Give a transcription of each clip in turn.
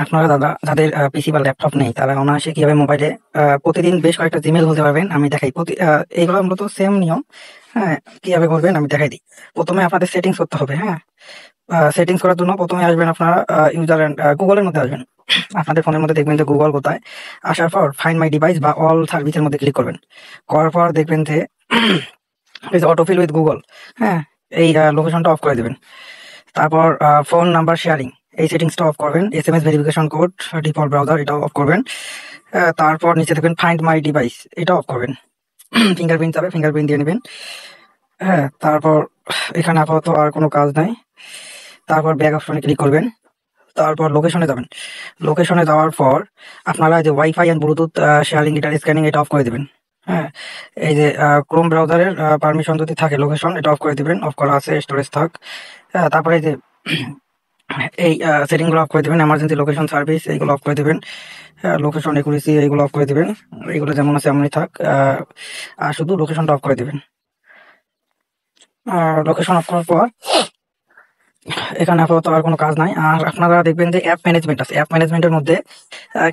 আপনারা যাদের পিসি বা ল্যাপটপ নেই তারা অনায়াসে কিভাবে মোবাইলে প্রতিদিন বেশ কয়েকটা জিমেল খুলতে পারবেন আমি দেখাই। এইগুলো মূলত সেম নিয়ম। হ্যাঁ, কিভাবে করবেন আমি দেখাই দিই। প্রথমে আপনাদের সেটিংস করতে হবে। হ্যাঁ, সেটিংস করার জন্য প্রথমে আসবেন আপনারা ইউজার অ্যান্ড গুগলের মধ্যে আসবেন। আপনাদের ফোনের মধ্যে দেখবেন যে গুগল কোথায়। আসার পর ফাইন্ড মাই ডিভাইস বা অল সার্ভিসের মধ্যে ক্লিক করবেন। করার পর দেখবেন যে এই যে অটোফিল উইথ গুগল, হ্যাঁ, এই লোকেশনটা অফ করে দেবেন। তারপর ফোন নাম্বার শেয়ারিং এই সেটিংসটা অফ করবেন। SMS verification code, default browser এটাও অফ করবেন। তারপর নিচে দেখবেন ফাইন্ড মাই ডিভাইস, এটা অফ করবেন। ফিঙ্গারপ্রিন্ট যাবে, ফিঙ্গারপ্রিন্ট দিয়ে নেবেন। হ্যাঁ, তারপর এখানে আপাতত আর কোনো কাজ নাই। তারপর ব্যাক অপশনে ক্লিক করবেন। তারপর লোকেশনে যাবেন। লোকেশনে যাওয়ার পর আপনারা যে ওয়াইফাই অ্যান্ড ব্লুটুথ শেয়ারিং এটা স্ক্যানিং এটা অফ করে দেবেন। হ্যাঁ, এই যে ক্রোম ব্রাউজারের পারমিশন যদি থাকে লোকেশন এটা অফ করে দিবেন। অফ করা আছে, স্টোরেজ থাক। তারপরে এই যে এই সেটিংগুলো অফ করে দেবেন। এমার্জেন্সি লোকেশন সার্ভিস এইগুলো অফ করে দেবেন। লোকেশন একুরেসি এইগুলো অফ করে দেবেন। এইগুলো যেমন আছে এমনই থাক। আর শুধু লোকেশনটা অফ করে দেবেন। লোকেশন অফ করার পর এখানে আপাতত আর কোনো কাজ নাই। আর আপনারা দেখবেন যে অ্যাপ ম্যানেজমেন্ট আছে। অ্যাপ ম্যানেজমেন্টের মধ্যে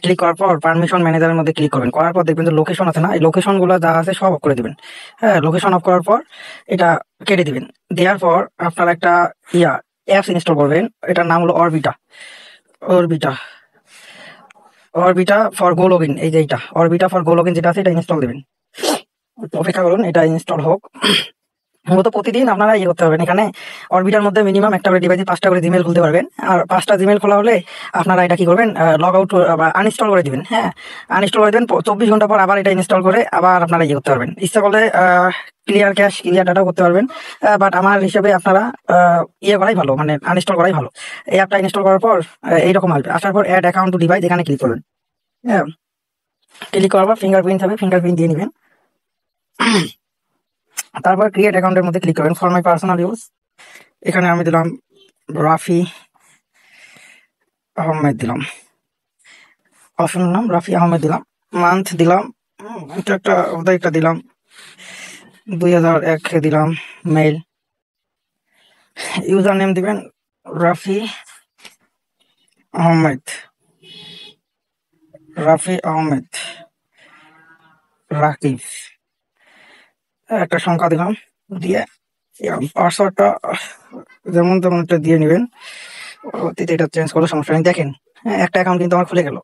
ক্লিক করার পর পারমিশন ম্যানেজারের মধ্যে ক্লিক করবেন। করার পর দেখবেন যে লোকেশন আছে না, এই লোকেশনগুলো যা আছে সব অফ করে দেবেন। হ্যাঁ, লোকেশন অফ করার পর এটা কেটে দিবেন। দেওয়ার পর আপনারা একটা অ্যাপস ইনস্টল করবেন। এটার নাম হলো অরবিটা। অরবিটা অরবিটা ফর গো লগইন, এই যে এইটা অরবিটা ফর গো লগইন যেটা আছে এটা ইনস্টল দেবেন। অপেক্ষা করুন এটা ইনস্টল হোক। মূলত প্রতিদিন আপনারা ইয়ে করতে পারবেন। এখানে অরবিটার মধ্যে মিনিমাম একটা করে ডিভাইসে 5টা করে জিমেল খুলতে পারবেন। আর 5টা জিমেল খোলা হলে আপনারা এটা কি করবেন, লগ আউট বা আনইনস্টল করে দিবেন। হ্যাঁ, আনইনস্টল করে দেবেন। 24 ঘন্টা পর আবার এটা ইনস্টল করে আবার আপনারা ইয়ে করতে পারবেন। ইচ্ছা করলে ক্লিয়ার ক্যাশ, ক্লিয়ার ডাটাও করতে পারবেন। বাট আমার হিসেবে আপনারা ইয়ে করাই ভালো, মানে আনইনস্টল করাই ভালো। এই অ্যাপটা ইনস্টল করার পর এইরকম আসবে। আসার পর অ্যাড অ্যাকাউন্ট টু ডিভাইস এখানে ক্লিক করবেন। হ্যাঁ, ক্লিক করার পর ফিঙ্গারপ্রিন্ট হবে, ফিঙ্গারপ্রিন্ট দিয়ে নেবেন। তারপর ক্রিয়েট অ্যাকাউন্টের মধ্যে ক্লিক করবেন। ফর মাই পার্সোনাল ইউজ এখানে আমি দিলাম রাফি আহমেদ, দিলাম অপশনের নাম রাফি আহমেদ, দিলাম মান্থ দিলাম এটা একটা ওদের একটা দিলাম 2001 দিলাম। মেইল ইউজার নেম দিবেন রাফি আহমেদ, রাফি আহমেদ রাকিব। একটা সংখ্যা দিলাম, দিয়ে পাসওয়ার্ডটা যেমন তেমন একটা দিয়ে নেবেন। পরবর্তীতে এটা চেঞ্জ করলে সমস্যা নেই। দেখেন, হ্যাঁ, একটা অ্যাকাউন্ট কিন্তু আমার খুলে গেল।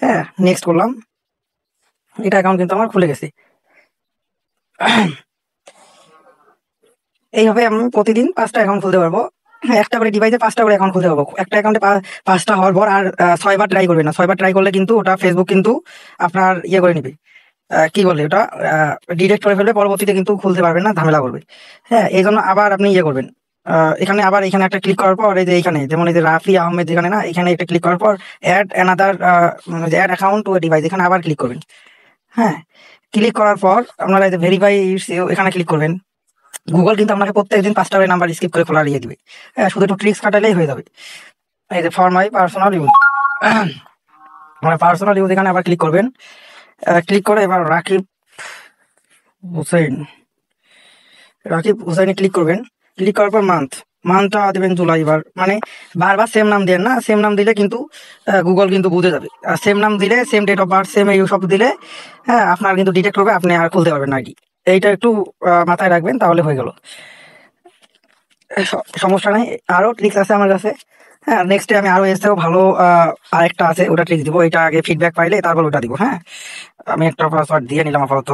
হ্যাঁ, নেক্সট করলাম, এটা অ্যাকাউন্ট কিন্তু আমার খুলে গেছে। এইভাবে আমি প্রতিদিন 5টা অ্যাকাউন্ট খুলতে পারবো। হ্যাঁ, একটা করে ডিভাইসে 5টা করে অ্যাকাউন্ট খুলতে পারবো। একটা অ্যাকাউন্টে 5টা হওয়ার পর আর 6বার ট্রাই করবে না। 6বার ট্রাই করলে কিন্তু ওটা ফেসবুক কিন্তু আপনার ইয়ে করে নিবে, কি বলে ওটা, ডিরেক্ট করে ফেলবে। পরবর্তীতে কিন্তু খুলতে পারবেন না, ঝামেলা করবে। হ্যাঁ, এই জন্য আবার আপনি ইয়ে করবেন। এখানে আবার এখানে একটা ক্লিক করার পর এই যে এইখানে যেমন এই যে রাফি আহমেদ যেখানে না, এখানে একটা ক্লিক করার পর add another add account to device এখানে আবার ক্লিক করবেন। হ্যাঁ, ক্লিক করার পর আপনারা এই যে ভেরিফাই এখানে ক্লিক করবেন। গুগল কিন্তু আপনাকে প্রত্যেকদিন 5টা করে নাম্বার স্কিপ করে খোলা দিয়ে দিবে। হ্যাঁ, শুধু একটু ট্রিক্স খাটালেই হয়ে যাবে। এই যে ফর মাই পার্সোনাল ইউজ, মানে পার্সোনাল ইউজ এখানে আবার ক্লিক করবেন। ক্লিক করে এবার রাকিব হুসাইন, রাকিব হুসাইনে ক্লিক করবেন। ক্লিক করার পর মান্থটা দেবেন জুলাই। এবার মানে বারবার সেম নাম দেন না, সেম নাম দিলে কিন্তু গুগল কিন্তু বুঝে যাবে। আর সেম নাম দিলে, same date of birth, same এই সব দিলে হ্যাঁ আপনার কিন্তু ডিটেক্ট করবে, আপনি আর খুলতে পারবেন না আইডি। এইটা একটু মাথায় রাখবেন, তাহলে হয়ে গেল। সমস্যা নেই, আরও ট্রিক্স আছে আমার কাছে। হ্যাঁ, নেক্সটে আমি আরও এসেও ভালো আরেকটা আছে, ওটা ট্রিক্স দিব। এটা আগে ফিডব্যাক পাইলে তারপর ওটা দিব। হ্যাঁ, আমি একটা পাসওয়ার্ড দিয়ে নিলাম আপাতত।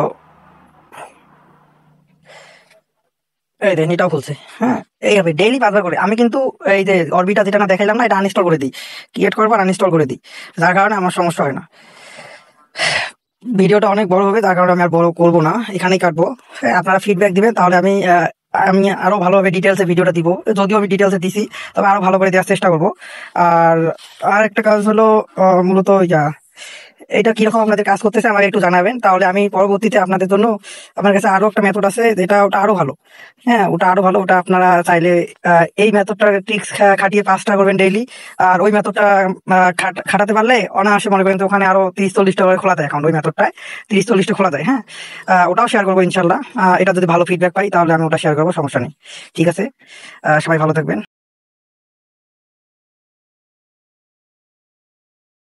এই দেখেন এটাও খুলছে। হ্যাঁ, এইভাবে ডেইলি 5বার করে আমি কিন্তু এই যে অরবিটা যেটা না দেখাইলাম না, এটা আনইনস্টল করে দিই। ক্রিয়েট করবো আর আনইনস্টল করে দিই, যার কারণে আমার সমস্যা হয় না। ভিডিওটা অনেক বড় হবে, যার কারণে আমি আর বড় করবো না, এখানেই কাটবো। হ্যাঁ, আপনারা ফিডব্যাক দিবেন, তাহলে আমি আরো ভালোভাবে ডিটেলসে ভিডিওটা দিব। যদিও আমি ডিটেলসে দিছি, তবে আরো ভালো করে দেওয়ার চেষ্টা করব। আর আর একটা কাজ হলো মূলত এটা কিরকম আপনাদের কাজ করতেছে আমাকে একটু জানাবেন, তাহলে আমি পরবর্তীতে আপনাদের জন্য আমার কাছে আরো একটা মেথড আছে যেটা ওটা আরো ভালো। হ্যাঁ, ওটা আরো ভালো, ওটা আপনারা চাইলে এই মেথডটা ট্রিক্স খাটিয়ে 5টা করবেন ডেইলি। আর ওই মেথডটা খাটাতে পারলে অনায়াসে মনে করেন তো ওখানে আরো 30-40টা করে খোলা যায় অ্যাকাউন্ট। ওই মেথডটায় 30-40টা খোলা যায়। হ্যাঁ, ওটাও শেয়ার করবো ইনশাল্লাহ। এটা যদি ভালো ফিডব্যাক পাই তাহলে আমি ওটা শেয়ার করবো, সমস্যা নেই। ঠিক আছে, সবাই ভালো থাকবেন।